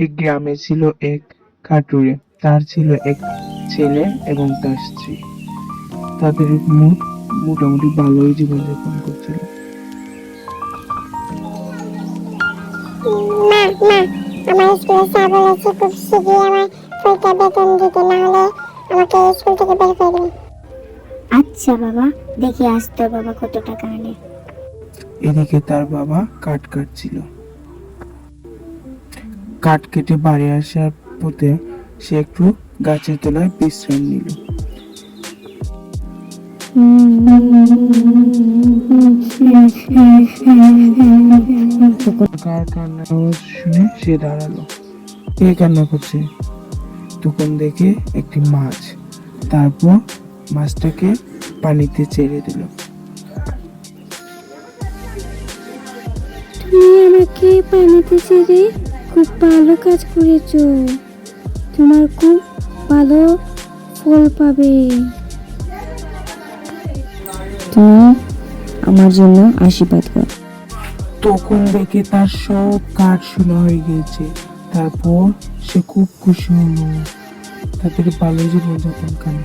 এই গ্রামে ছিল এক কাঠুরে। তার ছিল এক ছেলে এবং তার স্ত্রী। তাদের মোটামুটি ভালোই জীবনযাপন করছিল। মা মা আমার স্কুলে স্যার বলেছে খুব শীঘ্রই আমার ফুলটা বেতন দিতে, না হলে আমাকে স্কুল থেকে বের করে দেবে। আচ্ছা বাবা, দেখে আসতো বাবা কত টাকা আনে। এদিকে তার বাবা কাঠ কাটছিল। কাঠ কেটে বাড়ি আসার পথে সে একটু গাছের তলায় বিশ্রাম নিল। কার কান্নার আওয়াজ শুনে সে দাঁড়ালো। কে কান্না করছে? তখন দেখে একটি মাছ। তারপর মাছটাকে পানিতে ছেড়ে দিল। তুমি আমাকে পানিতে ছেড়ে খুব ভালো কাজ করেছো, তোমার খুব ভালো ফল পাবে। তুমি আমার জন্য আশীর্বাদ কর। তখন দেখে তার সব কাজ শোনা হয়ে গিয়েছে। তারপর সে খুব খুশি হলো। তাদের ভালো জীবনযাপন কানে।